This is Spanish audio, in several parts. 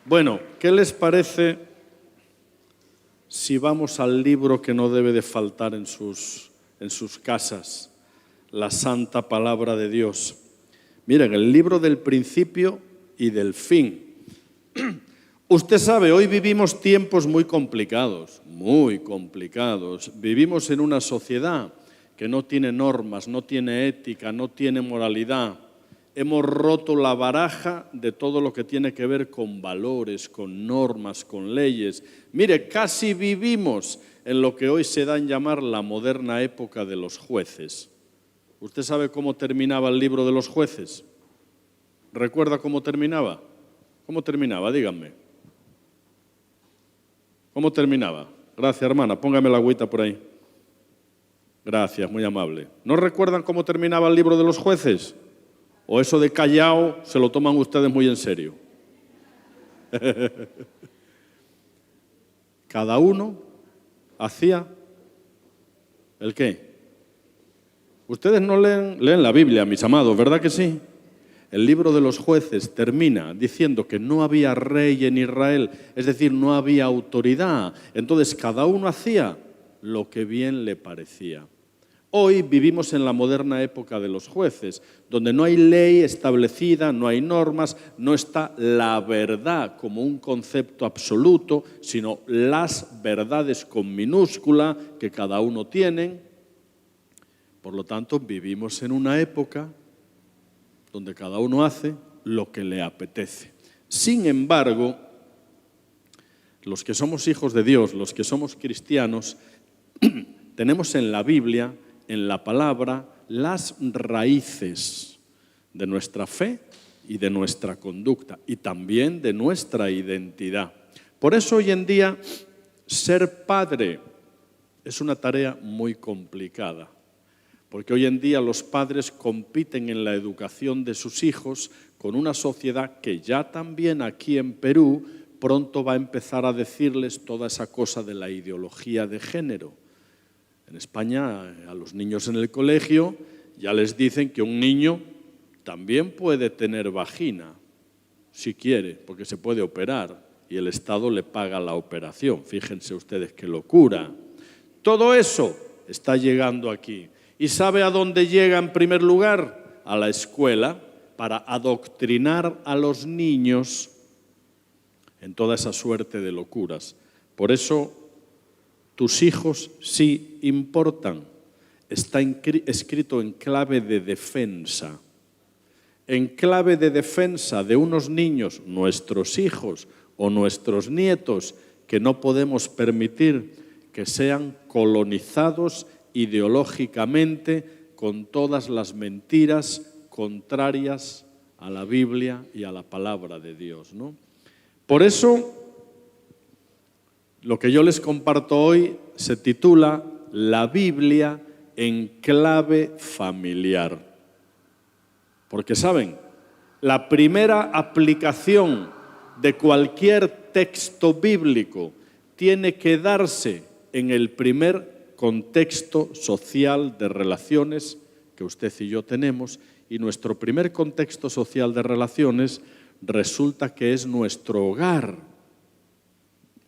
Bueno, ¿qué les parece si vamos al libro que no debe de faltar en sus casas? La Santa Palabra de Dios. Miren, el libro del principio y del fin. Usted sabe, hoy vivimos tiempos muy complicados, muy complicados. Vivimos en una sociedad que no tiene normas, no tiene ética, no tiene moralidad. Hemos roto la baraja de todo lo que tiene que ver con valores, con normas, con leyes. Mire, casi vivimos en lo que hoy se da en llamar la moderna época de los jueces. ¿Usted sabe cómo terminaba el libro de los jueces? ¿Recuerda cómo terminaba? ¿Cómo terminaba? Díganme. ¿Cómo terminaba? Gracias, hermana. Póngame la agüita por ahí. Gracias, muy amable. ¿No recuerdan cómo terminaba el libro de los jueces? ¿O eso de callao se lo toman ustedes muy en serio? Cada uno hacía ¿el qué? Ustedes no leen la Biblia, mis amados, ¿verdad que sí? El libro de los jueces termina diciendo que no había rey en Israel, es decir, no había autoridad. Entonces cada uno hacía lo que bien le parecía. Hoy vivimos en la moderna época de los jueces, donde no hay ley establecida, no hay normas, no está la verdad como un concepto absoluto, sino las verdades con minúscula que cada uno tiene. Por lo tanto, vivimos en una época donde cada uno hace lo que le apetece. Sin embargo, los que somos hijos de Dios, los que somos cristianos, tenemos en la Biblia, en la palabra, las raíces de nuestra fe y de nuestra conducta y también de nuestra identidad. Por eso hoy en día ser padre es una tarea muy complicada, porque hoy en día los padres compiten en la educación de sus hijos con una sociedad que ya también aquí en Perú pronto va a empezar a decirles toda esa cosa de la ideología de género. En España, a los niños en el colegio ya les dicen que un niño también puede tener vagina, si quiere, porque se puede operar y el Estado le paga la operación. Fíjense ustedes qué locura. Todo eso está llegando aquí. ¿Y sabe a dónde llega en primer lugar? A la escuela, para adoctrinar a los niños en toda esa suerte de locuras. Por eso tus hijos sí importan. Está escrito en clave de defensa. En clave de defensa de unos niños, nuestros hijos o nuestros nietos, que no podemos permitir que sean colonizados ideológicamente con todas las mentiras contrarias a la Biblia y a la palabra de Dios, ¿no? Por eso, lo que yo les comparto hoy se titula La Biblia en clave familiar. Porque, ¿saben? La primera aplicación de cualquier texto bíblico tiene que darse en el primer contexto social de relaciones que usted y yo tenemos, y nuestro primer contexto social de relaciones resulta que es nuestro hogar.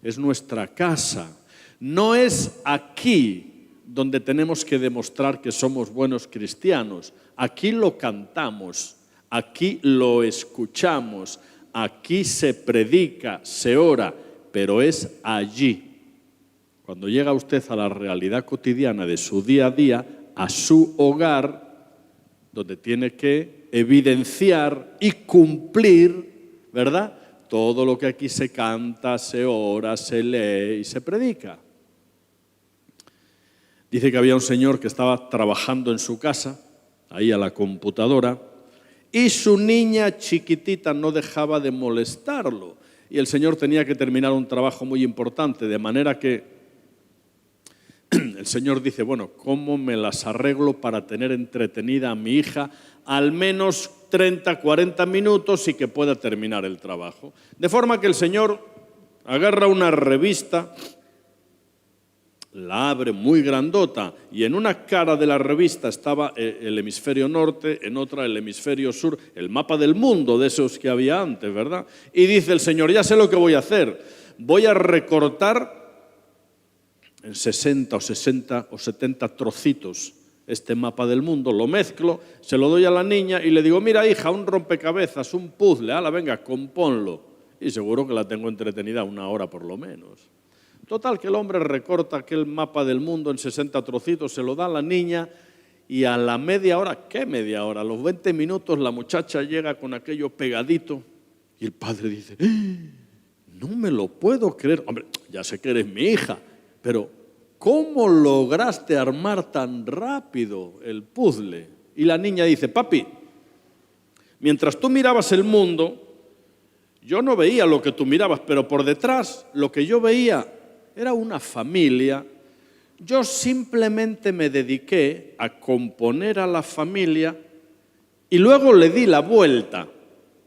Es nuestra casa. No es aquí donde tenemos que demostrar que somos buenos cristianos. Aquí lo cantamos, aquí lo escuchamos, aquí se predica, se ora, pero es allí. Cuando llega usted a la realidad cotidiana de su día a día, a su hogar, donde tiene que evidenciar y cumplir, ¿verdad?, todo lo que aquí se canta, se ora, se lee y se predica. Dice que había un señor que estaba trabajando en su casa, ahí a la computadora, y su niña chiquitita no dejaba de molestarlo. Y el señor tenía que terminar un trabajo muy importante, de manera que el señor dice, bueno, ¿cómo me las arreglo para tener entretenida a mi hija al menos 30, 40 minutos y que pueda terminar el trabajo? De forma que el señor agarra una revista La abre muy grandota y en una cara de la revista estaba el hemisferio norte, en otra el hemisferio sur, el mapa del mundo de esos que había antes, ¿verdad? Y dice el Señor, ya sé lo que voy a hacer, voy a recortar en 60 o 60 o 70 trocitos este mapa del mundo, lo mezclo, se lo doy a la niña y le digo, mira hija, un rompecabezas, un puzzle, ala, venga, compónlo. Y seguro que la tengo entretenida 1 hora por lo menos. Total, que el hombre recorta aquel mapa del mundo en 60 trocitos, se lo da a la niña y a la media hora, ¿qué media hora? A los 20 minutos la muchacha llega con aquello pegadito y el padre dice, no me lo puedo creer. Hombre, ya sé que eres mi hija, pero ¿cómo lograste armar tan rápido el puzzle? Y la niña dice, papi, mientras tú mirabas el mundo, yo no veía lo que tú mirabas, pero por detrás lo que yo veía era una familia. Yo simplemente me dediqué a componer a la familia y luego le di la vuelta,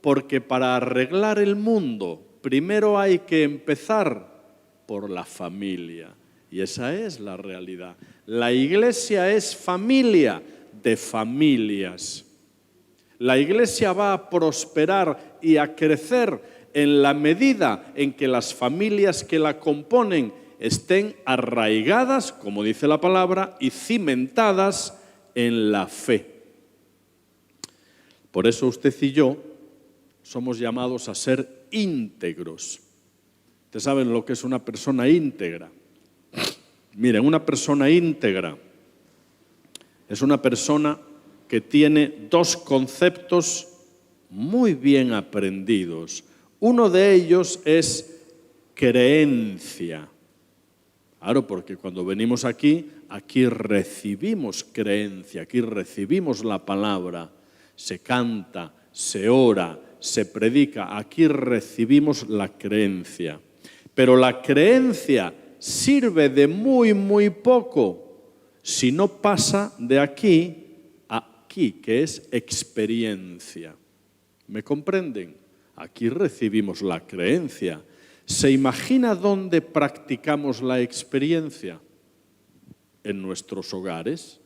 porque para arreglar el mundo primero hay que empezar por la familia. Y esa es la realidad. La iglesia es familia de familias. La iglesia va a prosperar y a crecer en la medida en que las familias que la componen estén arraigadas, como dice la palabra, y cimentadas en la fe. Por eso usted y yo somos llamados a ser íntegros. ¿Ustedes saben lo que es una persona íntegra? Miren, una persona íntegra es una persona que tiene 2 conceptos muy bien aprendidos. Uno de ellos es creencia. Claro, porque cuando venimos aquí recibimos creencia, aquí recibimos la palabra, se canta, se ora, se predica, aquí recibimos la creencia. Pero la creencia sirve de muy, muy poco si no pasa de aquí a aquí, que es experiencia. ¿Me comprenden? Aquí recibimos la creencia. ¿Se imagina dónde practicamos la experiencia? En nuestros hogares.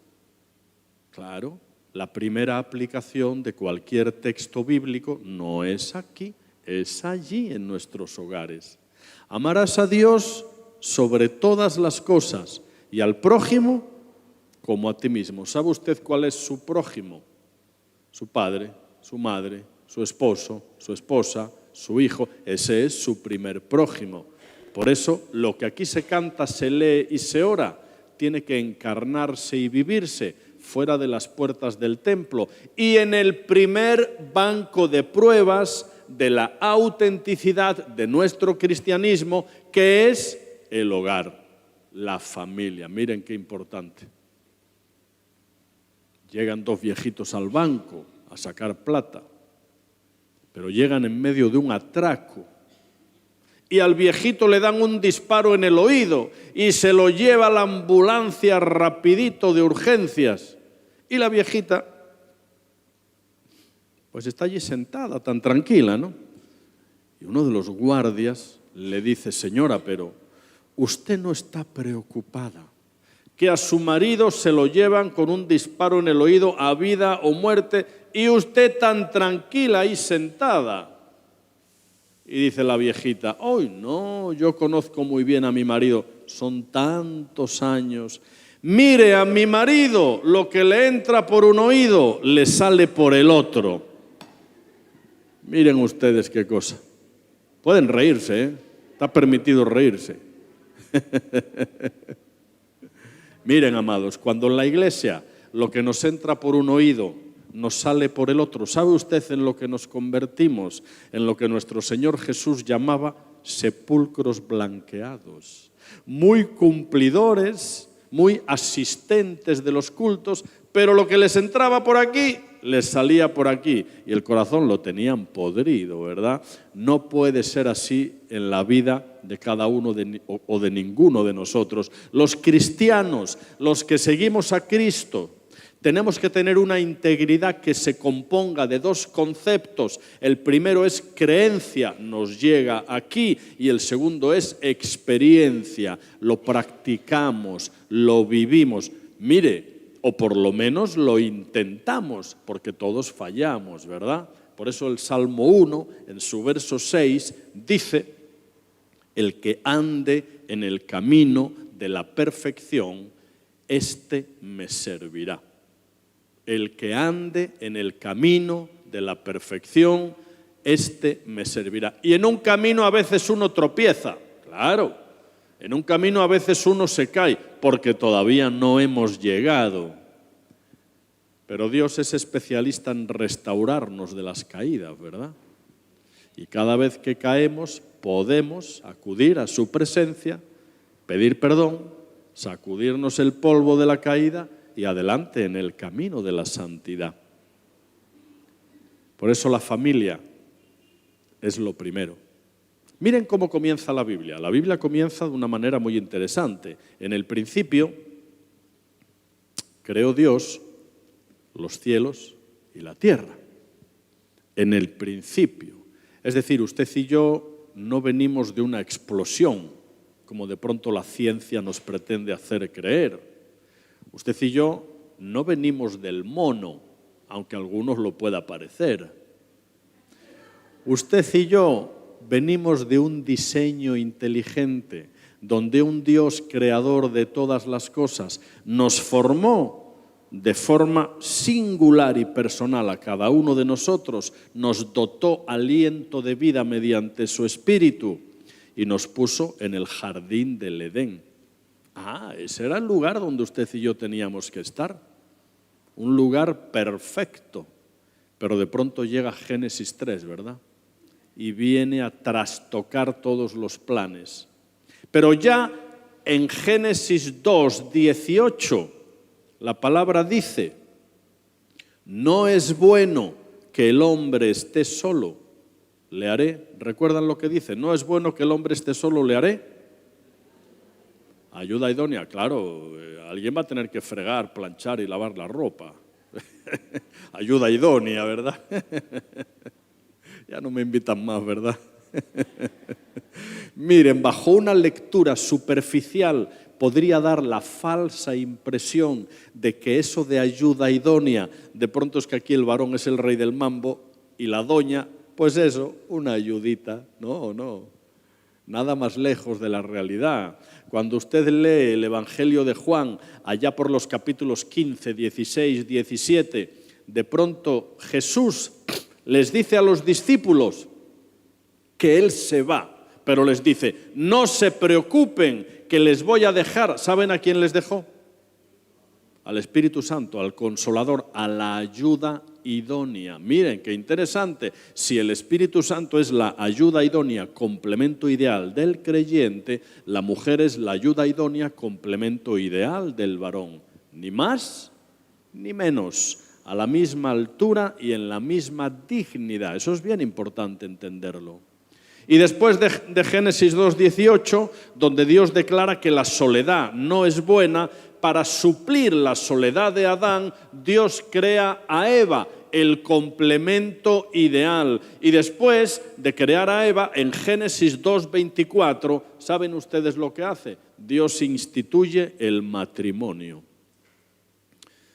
Claro, la primera aplicación de cualquier texto bíblico no es aquí, es allí en nuestros hogares. Amarás a Dios sobre todas las cosas y al prójimo como a ti mismo. ¿Sabe usted cuál es su prójimo? Su padre, su madre, su esposo, su esposa, su hijo. Ese es su primer prójimo. Por eso lo que aquí se canta, se lee y se ora tiene que encarnarse y vivirse fuera de las puertas del templo y en el primer banco de pruebas de la autenticidad de nuestro cristianismo, que es el hogar, la familia. Miren qué importante. Llegan 2 viejitos al banco a sacar plata, pero llegan en medio de un atraco y al viejito le dan un disparo en el oído y se lo lleva a la ambulancia rapidito de urgencias. Y la viejita, pues está allí sentada, tan tranquila, ¿no? Y uno de los guardias le dice, señora, pero usted no está preocupada, que a su marido se lo llevan con un disparo en el oído a vida o muerte y usted tan tranquila ahí sentada. Y dice la viejita, ¡ay no! Yo conozco muy bien a mi marido, son tantos años. Mire, a mi marido lo que le entra por un oído le sale por el otro. Miren ustedes qué cosa. Pueden reírse, ¿eh? Está permitido reírse. Miren, amados, cuando en la iglesia lo que nos entra por un oído nos sale por el otro. ¿Sabe usted en lo que nos convertimos? En lo que nuestro Señor Jesús llamaba sepulcros blanqueados. Muy cumplidores, muy asistentes de los cultos, pero lo que les entraba por aquí, les salía por aquí. Y el corazón lo tenían podrido, ¿verdad? No puede ser así en la vida de cada uno o de ninguno de nosotros. Los cristianos, los que seguimos a Cristo, Tenemos que tener una integridad que se componga de dos conceptos. El primero es creencia, nos llega aquí, y el segundo es experiencia. Lo practicamos, lo vivimos. Mire, o por lo menos lo intentamos, porque todos fallamos, ¿verdad? Por eso el Salmo 1, en su verso 6, dice: el que ande en el camino de la perfección, éste me servirá. El que ande en el camino de la perfección, éste me servirá. Y en un camino a veces uno tropieza, claro. En un camino a veces uno se cae, porque todavía no hemos llegado. Pero Dios es especialista en restaurarnos de las caídas, ¿verdad? Y cada vez que caemos, podemos acudir a su presencia, pedir perdón, sacudirnos el polvo de la caída y adelante en el camino de la santidad. Por eso la familia es lo primero. Miren cómo comienza la Biblia. La Biblia comienza de una manera muy interesante. En el principio, creó Dios los cielos y la tierra. En el principio. Es decir, usted y yo no venimos de una explosión, como de pronto la ciencia nos pretende hacer creer. Usted y yo no venimos del mono, aunque a algunos lo pueda parecer. Usted y yo venimos de un diseño inteligente, donde un Dios creador de todas las cosas nos formó de forma singular y personal a cada uno de nosotros, nos dotó aliento de vida mediante su espíritu y nos puso en el jardín del Edén. Ese era el lugar donde usted y yo teníamos que estar. Un lugar perfecto. Pero de pronto llega Génesis 3, ¿verdad? Y viene a trastocar todos los planes. Pero ya en Génesis 2, 18, la palabra dice: no es bueno que el hombre esté solo, le haré. ¿Recuerdan lo que dice? No es bueno que el hombre esté solo, le haré ayuda idónea. Claro, alguien va a tener que fregar, planchar y lavar la ropa. Ayuda idónea, ¿verdad? Ya no me invitan más, ¿verdad? Miren, bajo una lectura superficial podría dar la falsa impresión de que eso de ayuda idónea, de pronto es que aquí el varón es el rey del mambo y la doña, pues eso, una ayudita. No. Nada más lejos de la realidad. Cuando usted lee el Evangelio de Juan, allá por los capítulos 15, 16, 17, de pronto Jesús les dice a los discípulos que Él se va, pero les dice: no se preocupen, que les voy a dejar. ¿Saben a quién les dejó? Al Espíritu Santo, al Consolador, a la ayuda idónea. Miren, qué interesante. Si el Espíritu Santo es la ayuda idónea, complemento ideal del creyente, la mujer es la ayuda idónea, complemento ideal del varón. Ni más ni menos, a la misma altura y en la misma dignidad. Eso es bien importante entenderlo. Y después de Génesis 2:18, donde Dios declara que la soledad no es buena, para suplir la soledad de Adán, Dios crea a Eva, el complemento ideal. Y después de crear a Eva, en Génesis 2:24, ¿saben ustedes lo que hace? Dios instituye el matrimonio.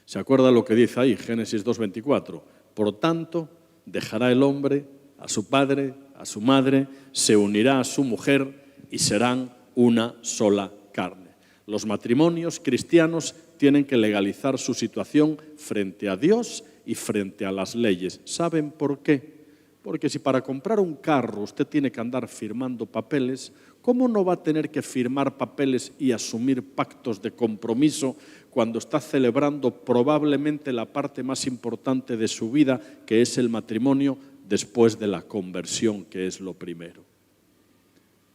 ¿Se acuerda lo que dice ahí, Génesis 2:24? Por tanto, dejará el hombre a su padre, a su madre, se unirá a su mujer y serán una sola carne. Los matrimonios cristianos tienen que legalizar su situación frente a Dios y frente a las leyes. ¿Saben por qué? Porque si para comprar un carro usted tiene que andar firmando papeles, ¿cómo no va a tener que firmar papeles y asumir pactos de compromiso cuando está celebrando probablemente la parte más importante de su vida, que es el matrimonio, después de la conversión, que es lo primero?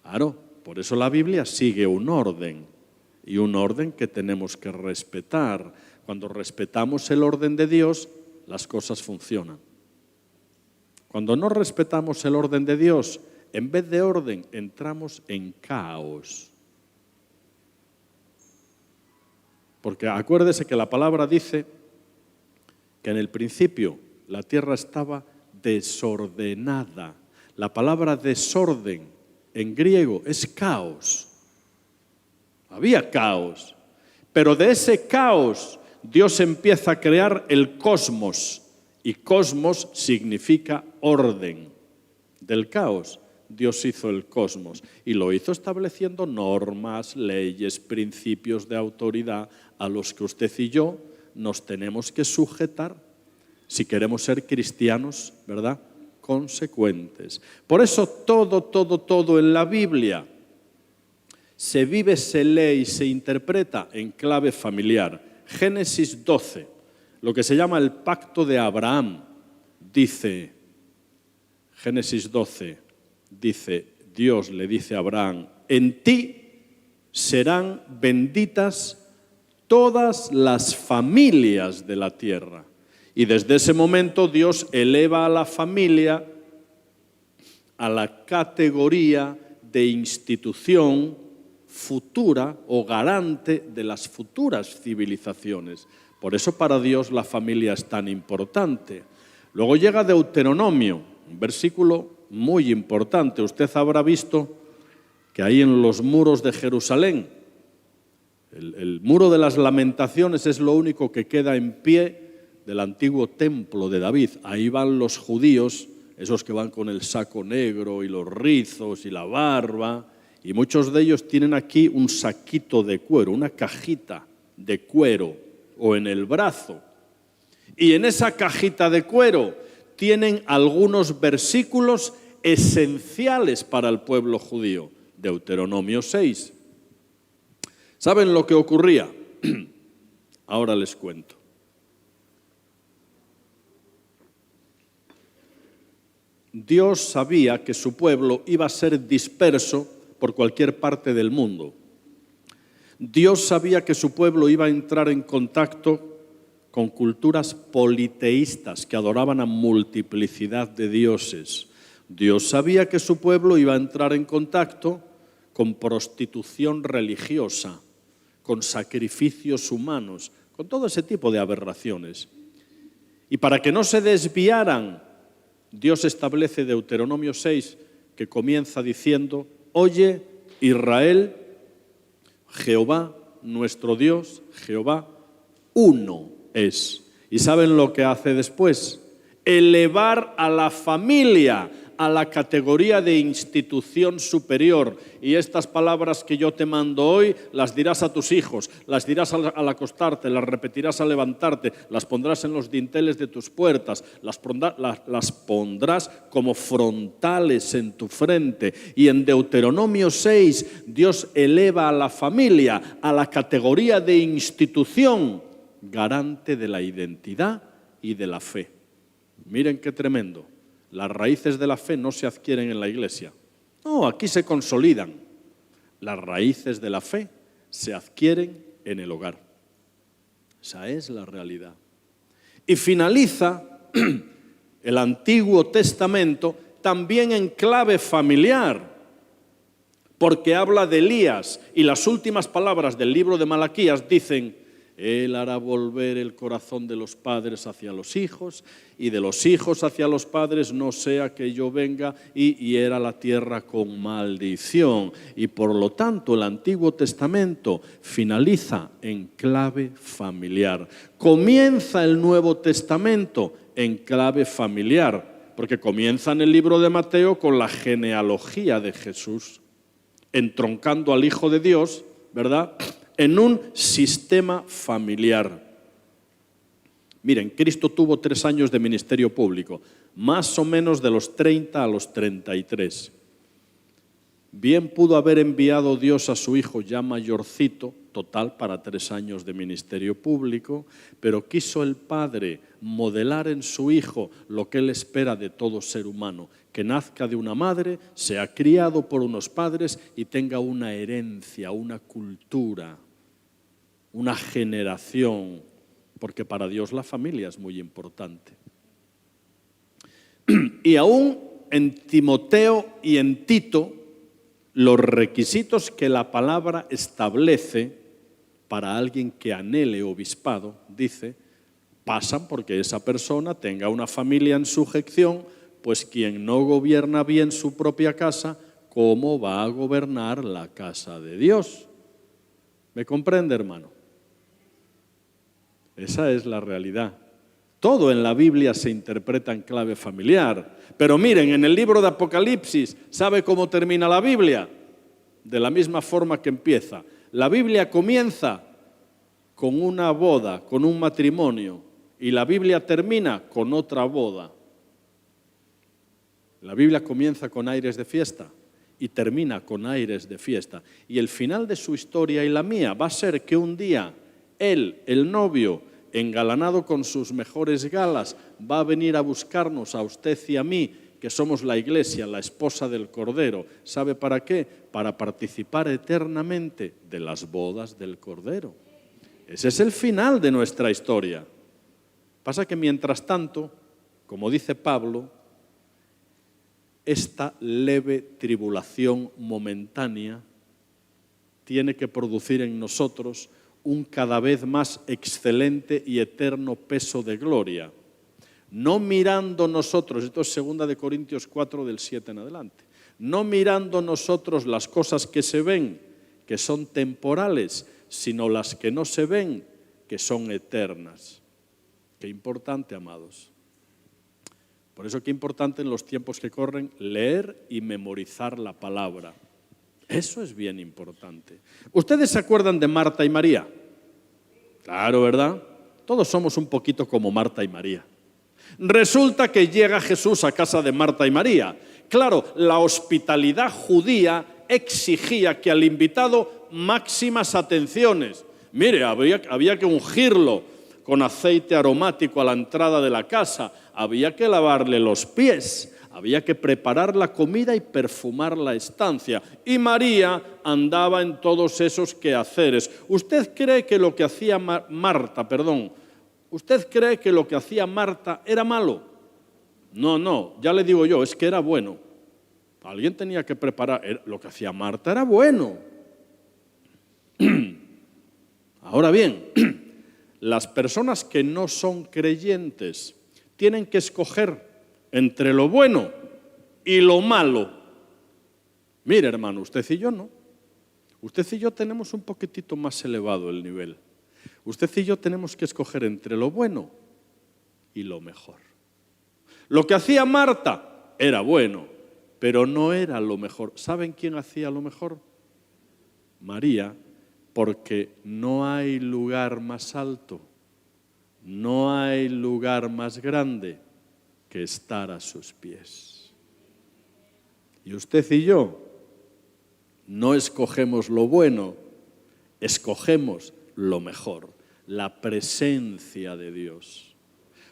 Claro, por eso la Biblia sigue un orden. Y un orden que tenemos que respetar. Cuando respetamos el orden de Dios, las cosas funcionan. Cuando no respetamos el orden de Dios, en vez de orden, entramos en caos. Porque acuérdese que la palabra dice que en el principio la tierra estaba desordenada. La palabra desorden en griego es caos. Había caos. Pero de ese caos Dios empieza a crear el cosmos. Y cosmos significa orden. Del caos Dios hizo el cosmos. Y lo hizo estableciendo normas, leyes, principios de autoridad a los que usted y yo nos tenemos que sujetar si queremos ser cristianos, ¿verdad?, consecuentes. Por eso todo en la Biblia se vive, se lee y se interpreta en clave familiar. Génesis 12, lo que se llama el pacto de Abraham, dice, Génesis 12, dice, Dios le dice a Abraham, en ti serán benditas todas las familias de la tierra. Y desde ese momento Dios eleva a la familia a la categoría de institución futura o garante de las futuras civilizaciones. Por eso para Dios la familia es tan importante. Luego llega Deuteronomio, un versículo muy importante. Usted habrá visto que ahí en los muros de Jerusalén, el muro de las lamentaciones es lo único que queda en pie del antiguo templo de David. Ahí van los judíos, esos que van con el saco negro y los rizos y la barba, y muchos de ellos tienen aquí un saquito de cuero, una cajita de cuero, o en el brazo. Y en esa cajita de cuero tienen algunos versículos esenciales para el pueblo judío. Deuteronomio 6. ¿Saben lo que ocurría? Ahora les cuento. Dios sabía que su pueblo iba a ser disperso por cualquier parte del mundo. Dios sabía que su pueblo iba a entrar en contacto con culturas politeístas que adoraban a multiplicidad de dioses. Dios sabía que su pueblo iba a entrar en contacto con prostitución religiosa, con sacrificios humanos, con todo ese tipo de aberraciones. Y para que no se desviaran, Dios establece Deuteronomio 6, que comienza diciendo, oye, Israel, Jehová, nuestro Dios, Jehová, uno es. ¿Y saben lo que hace después? Elevar a la familia a la categoría de institución superior. Y estas palabras que yo te mando hoy, las dirás a tus hijos, las dirás al acostarte, las repetirás al levantarte, las pondrás en los dinteles de tus puertas, las pondrás como frontales en tu frente. Y en Deuteronomio 6, Dios eleva a la familia a la categoría de institución, garante de la identidad y de la fe. Miren qué tremendo. Las raíces de la fe no se adquieren en la iglesia. No, aquí se consolidan. Las raíces de la fe se adquieren en el hogar. Esa es la realidad. Y finaliza el Antiguo Testamento también en clave familiar, porque habla de Elías y las últimas palabras del libro de Malaquías dicen: Él hará volver el corazón de los padres hacia los hijos y de los hijos hacia los padres, no sea que yo venga y hiera la tierra con maldición. Y por lo tanto el Antiguo Testamento finaliza en clave familiar. Comienza el Nuevo Testamento en clave familiar, porque comienza en el libro de Mateo con la genealogía de Jesús, entroncando al Hijo de Dios, ¿verdad?, en un sistema familiar. Miren, Cristo tuvo 3 años de ministerio público, más o menos de los 30 a los 33. Bien pudo haber enviado Dios a su Hijo ya mayorcito, total para 3 años de ministerio público, pero quiso el Padre modelar en su Hijo lo que Él espera de todo ser humano, que nazca de una madre, sea criado por unos padres y tenga una herencia, una cultura, una generación, porque para Dios la familia es muy importante. Y aún en Timoteo y en Tito, los requisitos que la palabra establece para alguien que anhele obispado, dice: pasan porque esa persona tenga una familia en sujeción, pues quien no gobierna bien su propia casa, ¿cómo va a gobernar la casa de Dios? ¿Me comprende, hermano? Esa es la realidad. Todo en la Biblia se interpreta en clave familiar. Pero miren, en el libro de Apocalipsis, ¿sabe cómo termina la Biblia? De la misma forma que empieza. La Biblia comienza con una boda, con un matrimonio, y la Biblia termina con otra boda. La Biblia comienza con aires de fiesta y termina con aires de fiesta. Y el final de su historia y la mía va a ser que un día él, el novio, engalanado con sus mejores galas, va a venir a buscarnos a usted y a mí, que somos la iglesia, la esposa del Cordero. ¿Sabe para qué? Para participar eternamente de las bodas del Cordero. Ese es el final de nuestra historia. Pasa que mientras tanto, como dice Pablo, esta leve tribulación momentánea tiene que producir en nosotros un cada vez más excelente y eterno peso de gloria. No mirando nosotros, esto es 2 Corintios 4 del 7 en adelante, no mirando nosotros las cosas que se ven, que son temporales, sino las que no se ven, que son eternas. Qué importante, amados. Por eso qué importante en los tiempos que corren leer y memorizar la palabra. Eso es bien importante. ¿Ustedes se acuerdan de Marta y María? Claro, ¿verdad? Todos somos un poquito como Marta y María. Resulta que llega Jesús a casa de Marta y María. Claro, la hospitalidad judía exigía que al invitado máximas atenciones. Mire, había que ungirlo con aceite aromático a la entrada de la casa, había que lavarle los pies, había que preparar la comida y perfumar la estancia. Y María andaba en todos esos quehaceres. ¿Usted cree que lo que hacía ¿Usted cree que lo que hacía Marta era malo? No, ya le digo yo, es que era bueno. Alguien tenía que preparar, lo que hacía Marta era bueno. Ahora bien, las personas que no son creyentes tienen que escoger entre lo bueno y lo malo. Mire, hermano, usted y yo no. Usted y yo tenemos un poquitito más elevado el nivel. Usted y yo tenemos que escoger entre lo bueno y lo mejor. Lo que hacía Marta era bueno, pero no era lo mejor. ¿Saben quién hacía lo mejor? María, porque no hay lugar más alto, no hay lugar más grande que estar a sus pies. Y usted y yo no escogemos lo bueno, escogemos lo mejor, la presencia de Dios.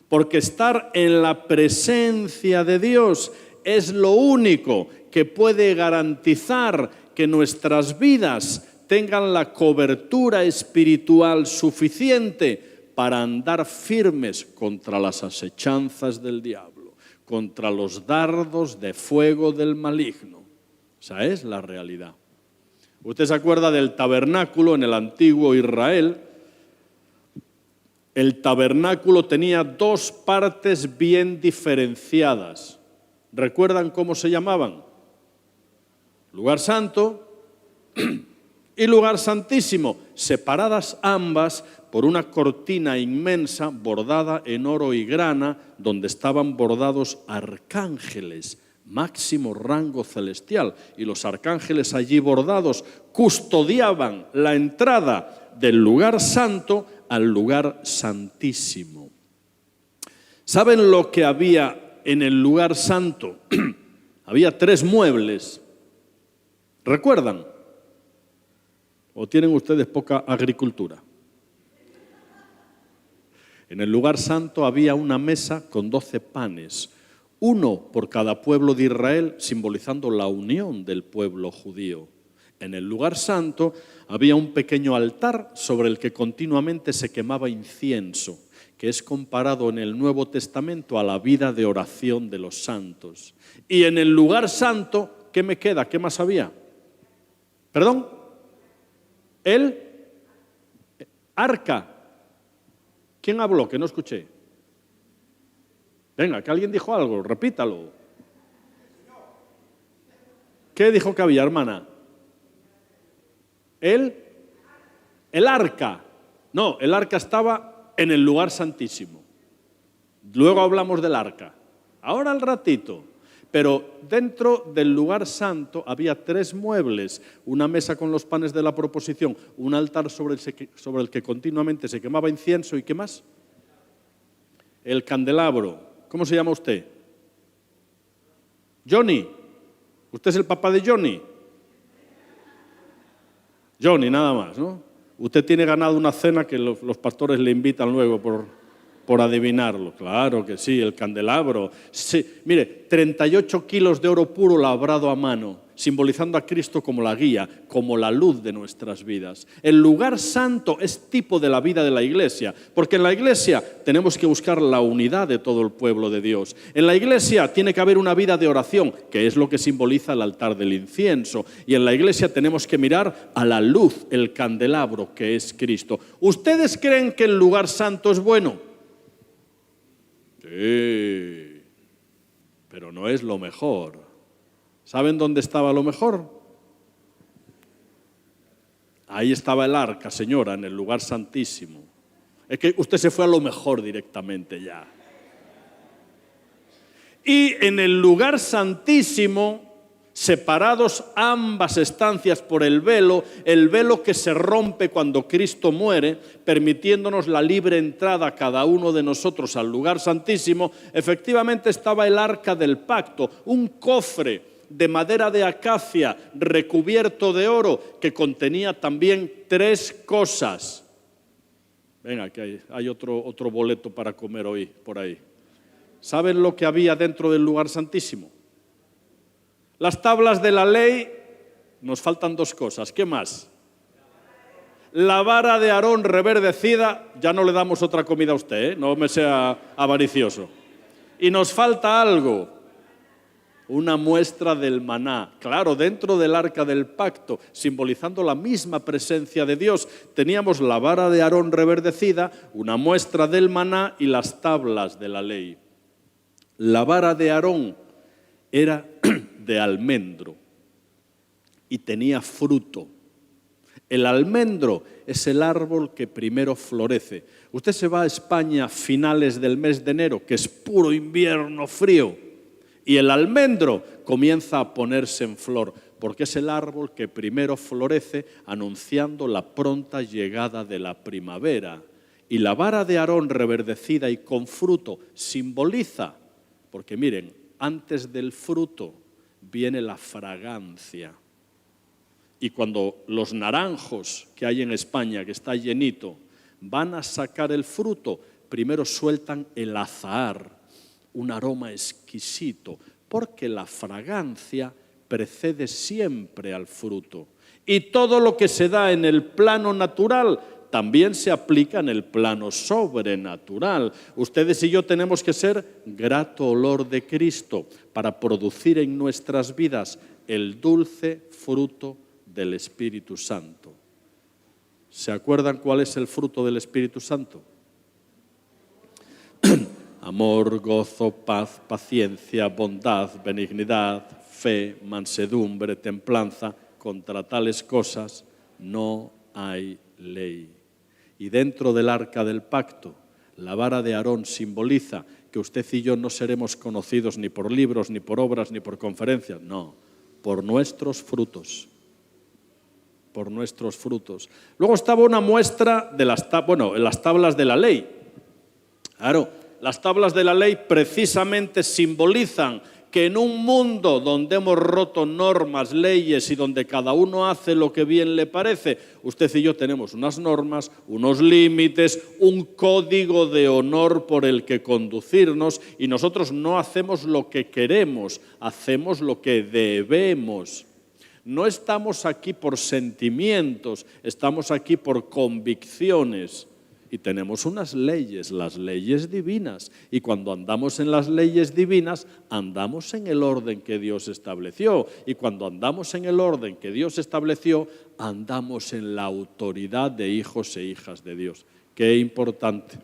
Porque estar en la presencia de Dios es lo único que puede garantizar que nuestras vidas tengan la cobertura espiritual suficiente para andar firmes contra las asechanzas del diablo, contra los dardos de fuego del maligno. Esa es la realidad. Usted se acuerda del tabernáculo en el antiguo Israel. El tabernáculo tenía dos partes bien diferenciadas. ¿Recuerdan cómo se llamaban? Lugar santo y lugar santísimo, separadas ambas por una cortina inmensa bordada en oro y grana, donde estaban bordados arcángeles, máximo rango celestial, y los arcángeles allí bordados custodiaban la entrada del lugar santo al lugar santísimo. ¿Saben lo que había en el lugar santo? Había 3 muebles. ¿Recuerdan? ¿O tienen ustedes poca agricultura? En el lugar santo había una mesa con 12 panes, uno por cada pueblo de Israel, simbolizando la unión del pueblo judío. En el lugar santo había un pequeño altar sobre el que continuamente se quemaba incienso, que es comparado en el Nuevo Testamento a la vida de oración de los santos. Y en el lugar santo, ¿qué me queda? ¿Qué más había? ¿Perdón? El arca. ¿Quién habló? Que no escuché. Venga, que alguien dijo algo, repítalo. ¿Qué dijo que había, hermana? El arca. No, el arca estaba en el lugar santísimo. Luego hablamos del arca. Ahora al ratito. Pero dentro del lugar santo había 3 muebles, una mesa con los panes de la proposición, un altar sobre el que continuamente se quemaba incienso, ¿y qué más? El candelabro. ¿Cómo se llama usted? Johnny. ¿Usted es el papá de Johnny? Johnny, nada más, ¿no? Usted tiene ganado una cena que los pastores le invitan luego por adivinarlo. Claro que sí, el candelabro. Sí, mire, 38 kilos de oro puro labrado a mano, simbolizando a Cristo como la guía, como la luz de nuestras vidas. El lugar santo es tipo de la vida de la iglesia, porque en la iglesia tenemos que buscar la unidad de todo el pueblo de Dios. En la iglesia tiene que haber una vida de oración, que es lo que simboliza el altar del incienso. Y en la iglesia tenemos que mirar a la luz, el candelabro, que es Cristo. ¿Ustedes creen que el lugar santo es bueno? Sí, pero no es lo mejor. ¿Saben dónde estaba lo mejor? Ahí estaba el arca, señora, en el lugar santísimo. Es que usted se fue a lo mejor directamente ya. Y en el lugar santísimo, separados ambas estancias por el velo que se rompe cuando Cristo muere, permitiéndonos la libre entrada a cada uno de nosotros al lugar santísimo, efectivamente estaba el arca del pacto, un cofre de madera de acacia recubierto de oro que contenía también 3 cosas. Venga, que hay otro boleto para comer hoy por ahí. ¿Saben lo que había dentro del lugar santísimo? Las tablas de la ley, nos faltan 2 cosas. ¿Qué más? La vara de Aarón reverdecida, ya no le damos otra comida a usted, ¿eh? No me sea avaricioso. Y nos falta algo. Una muestra del maná, claro, dentro del arca del pacto, simbolizando la misma presencia de Dios. Teníamos la vara de Aarón reverdecida, una muestra del maná y las tablas de la ley. La vara de Aarón era de almendro y tenía fruto. El almendro es el árbol que primero florece. Usted se va a España a finales del mes de enero, que es puro invierno frío, y el almendro comienza a ponerse en flor, porque es el árbol que primero florece anunciando la pronta llegada de la primavera. Y la vara de Aarón reverdecida y con fruto simboliza, porque miren, antes del fruto viene la fragancia. Y cuando los naranjos que hay en España, que está llenito, van a sacar el fruto, primero sueltan el azahar, un aroma exquisito, porque la fragancia precede siempre al fruto. Y todo lo que se da en el plano natural también se aplica en el plano sobrenatural. Ustedes y yo tenemos que ser grato olor de Cristo para producir en nuestras vidas el dulce fruto del Espíritu Santo. ¿Se acuerdan cuál es el fruto del Espíritu Santo? Amor, gozo, paz, paciencia, bondad, benignidad, fe, mansedumbre, templanza. Contra tales cosas no hay ley. Y dentro del arca del pacto, la vara de Aarón simboliza que usted y yo no seremos conocidos ni por libros, ni por obras, ni por conferencias. No, por nuestros frutos. Por nuestros frutos. Luego estaba una muestra de las tablas de la ley. Claro, las tablas de la ley precisamente simbolizan que en un mundo donde hemos roto normas, leyes y donde cada uno hace lo que bien le parece, usted y yo tenemos unas normas, unos límites, un código de honor por el que conducirnos, y nosotros no hacemos lo que queremos, hacemos lo que debemos. No estamos aquí por sentimientos, estamos aquí por convicciones. Y tenemos unas leyes, las leyes divinas. Y cuando andamos en las leyes divinas, andamos en el orden que Dios estableció. Y cuando andamos en el orden que Dios estableció, andamos en la autoridad de hijos e hijas de Dios. Qué importante.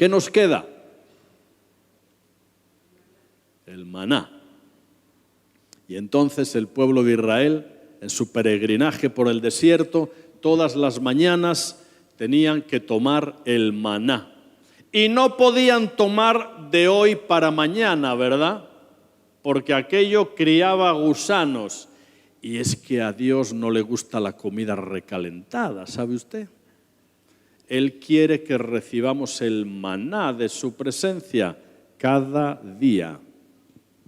¿Qué nos queda? El maná. Y entonces el pueblo de Israel, en su peregrinaje por el desierto, todas las mañanas tenían que tomar el maná. Y no podían tomar de hoy para mañana, ¿verdad? Porque aquello criaba gusanos. Y es que a Dios no le gusta la comida recalentada, ¿sabe usted? Él quiere que recibamos el maná de su presencia cada día.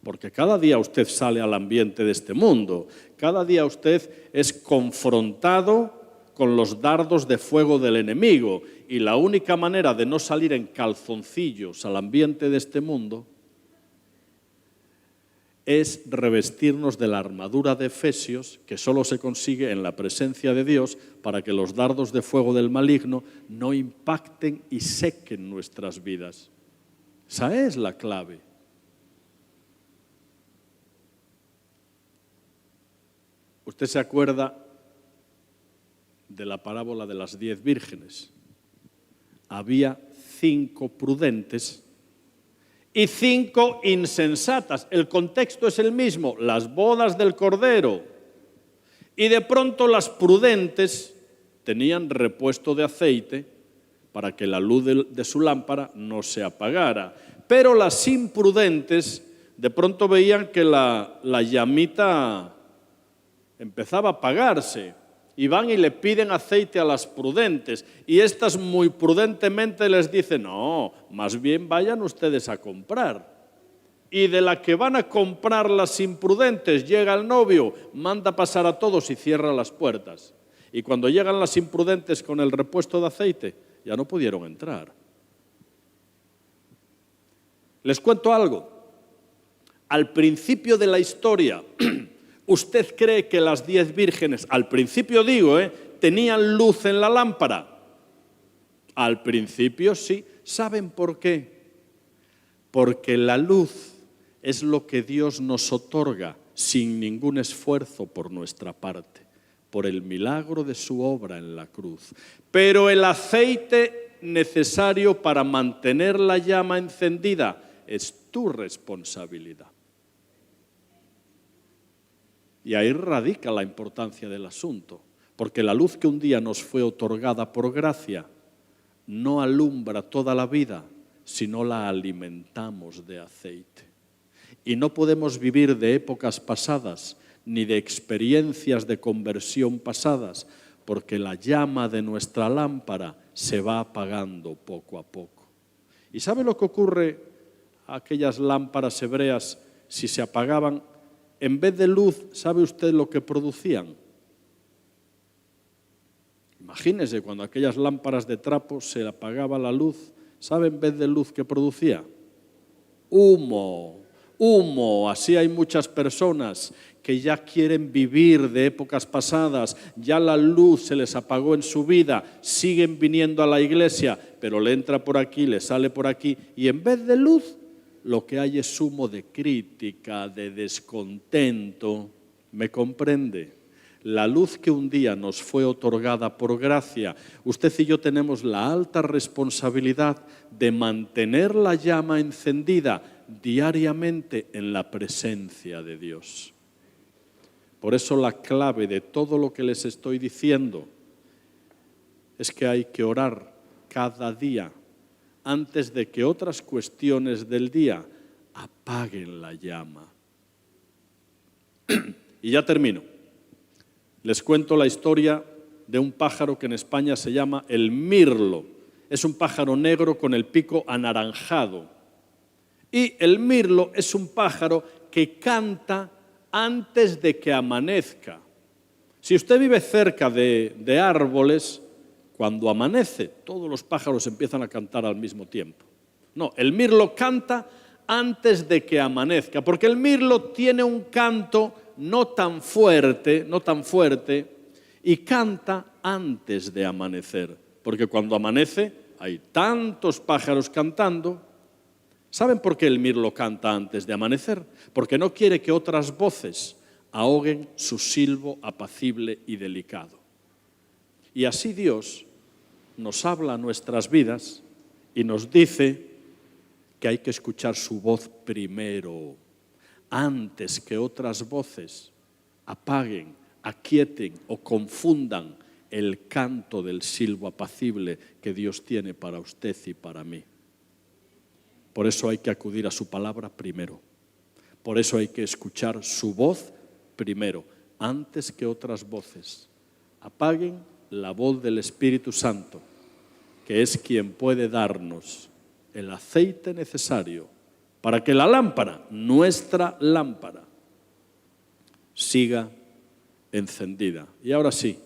Porque cada día usted sale al ambiente de este mundo. Cada día usted es confrontado con los dardos de fuego del enemigo. Y la única manera de no salir en calzoncillos al ambiente de este mundo es revestirnos de la armadura de Efesios, que solo se consigue en la presencia de Dios, para que los dardos de fuego del maligno no impacten y sequen nuestras vidas. Esa es la clave. ¿Usted se acuerda de la parábola de las 10 vírgenes? Había 5 prudentes y 5 insensatas. El contexto es el mismo, las bodas del Cordero. Y de pronto las prudentes tenían repuesto de aceite para que la luz de su lámpara no se apagara. Pero las imprudentes de pronto veían que la llamita empezaba a apagarse. Y van y le piden aceite a las prudentes. Y estas muy prudentemente les dicen, no, más bien vayan ustedes a comprar. Y de la que van a comprar las imprudentes, llega el novio, manda pasar a todos y cierra las puertas. Y cuando llegan las imprudentes con el repuesto de aceite, ya no pudieron entrar. Les cuento algo. Al principio de la historia, ¿usted cree que las 10 vírgenes, al principio digo, tenían luz en la lámpara? Al principio sí. ¿Saben por qué? Porque la luz es lo que Dios nos otorga sin ningún esfuerzo por nuestra parte, por el milagro de su obra en la cruz. Pero el aceite necesario para mantener la llama encendida es tu responsabilidad. Y ahí radica la importancia del asunto, porque la luz que un día nos fue otorgada por gracia no alumbra toda la vida, sino la alimentamos de aceite. Y no podemos vivir de épocas pasadas, ni de experiencias de conversión pasadas, porque la llama de nuestra lámpara se va apagando poco a poco. ¿Y sabe lo que ocurre a aquellas lámparas hebreas si se apagaban? En vez de luz, ¿sabe usted lo que producían? Imagínese, cuando aquellas lámparas de trapo se apagaba la luz, ¿sabe en vez de luz qué producía? Humo. Así hay muchas personas que ya quieren vivir de épocas pasadas, ya la luz se les apagó en su vida, siguen viniendo a la iglesia, pero le entra por aquí, le sale por aquí, y en vez de luz, lo que hay es humo de crítica, de descontento. ¿Me comprende? La luz que un día nos fue otorgada por gracia, usted y yo tenemos la alta responsabilidad de mantener la llama encendida diariamente en la presencia de Dios. Por eso la clave de todo lo que les estoy diciendo es que hay que orar cada día antes de que otras cuestiones del día apaguen la llama. Y ya termino. Les cuento la historia de un pájaro que en España se llama el mirlo. Es un pájaro negro con el pico anaranjado. Y el mirlo es un pájaro que canta antes de que amanezca. Si usted vive cerca de árboles, cuando amanece, todos los pájaros empiezan a cantar al mismo tiempo. No, el mirlo canta antes de que amanezca, porque el mirlo tiene un canto no tan fuerte, y canta antes de amanecer, porque cuando amanece hay tantos pájaros cantando. ¿Saben por qué el mirlo canta antes de amanecer? Porque no quiere que otras voces ahoguen su silbo apacible y delicado. Y así Dios nos habla a nuestras vidas Y nos dice que hay que escuchar su voz primero, antes que otras voces apaguen, aquieten o confundan el canto del silbo apacible que Dios tiene para usted y para mí. Por eso hay que acudir a su palabra primero. Por eso hay que escuchar su voz primero, antes que otras voces. Apaguen la voz del Espíritu Santo, que es quien puede darnos el aceite necesario para que la lámpara, nuestra lámpara, siga encendida. Y ahora sí,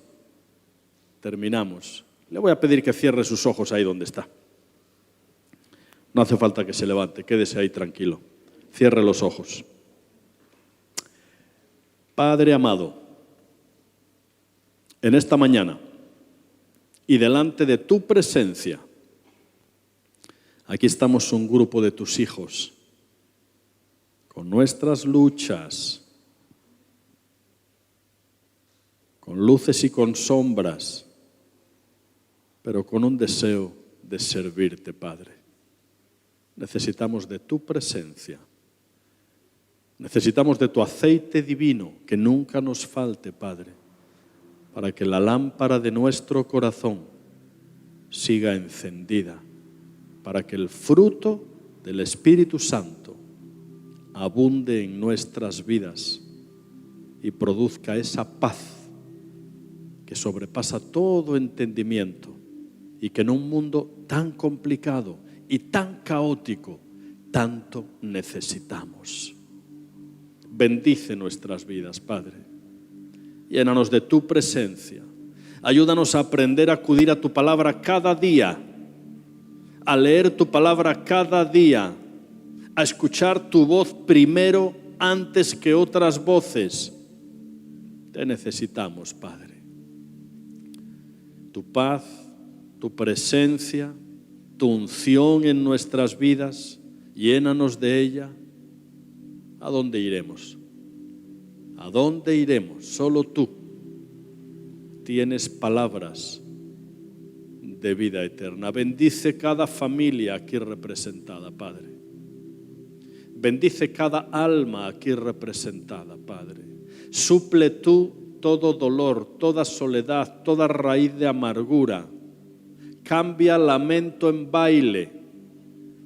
terminamos. Le voy a pedir que cierre sus ojos ahí donde está. No hace falta que se levante, quédese ahí tranquilo. Cierre los ojos. Padre amado, en esta mañana y delante de tu presencia, aquí estamos un grupo de tus hijos, con nuestras luchas, con luces y con sombras, pero con un deseo de servirte, Padre. Necesitamos de tu presencia. Necesitamos de tu aceite divino, que nunca nos falte, Padre, para que la lámpara de nuestro corazón siga encendida, para que el fruto del Espíritu Santo abunde en nuestras vidas y produzca esa paz que sobrepasa todo entendimiento y que en un mundo tan complicado y tan caótico tanto necesitamos. Bendice nuestras vidas, Padre. Llénanos de tu presencia. Ayúdanos a aprender a acudir a tu palabra cada día, a leer tu palabra cada día, a escuchar tu voz primero antes que otras voces. Te necesitamos, Padre. Tu paz, tu presencia, tu unción en nuestras vidas, llénanos de ella. ¿A dónde iremos? ¿A dónde iremos? Solo tú tienes palabras de vida eterna. Bendice cada familia aquí representada, Padre. Bendice cada alma aquí representada, Padre. Suple tú todo dolor, toda soledad, toda raíz de amargura. Cambia lamento en baile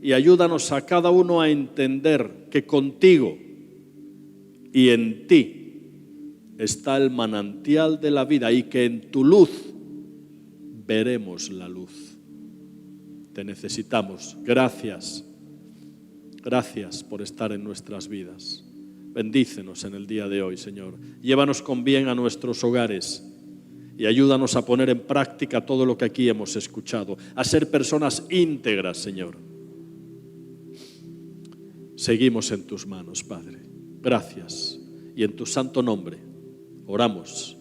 y ayúdanos a cada uno a entender que contigo y en ti está el manantial de la vida y que en tu luz veremos la luz. Te necesitamos. Gracias. Gracias por estar en nuestras vidas. Bendícenos en el día de hoy, Señor. Llévanos con bien a nuestros hogares y ayúdanos a poner en práctica todo lo que aquí hemos escuchado, a ser personas íntegras, Señor. Seguimos en tus manos, Padre. Gracias. Y en tu santo nombre oramos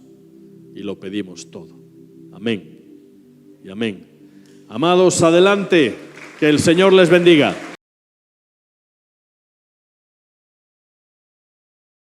y lo pedimos todo. Amén y amén. Amados, adelante. Que el Señor les bendiga.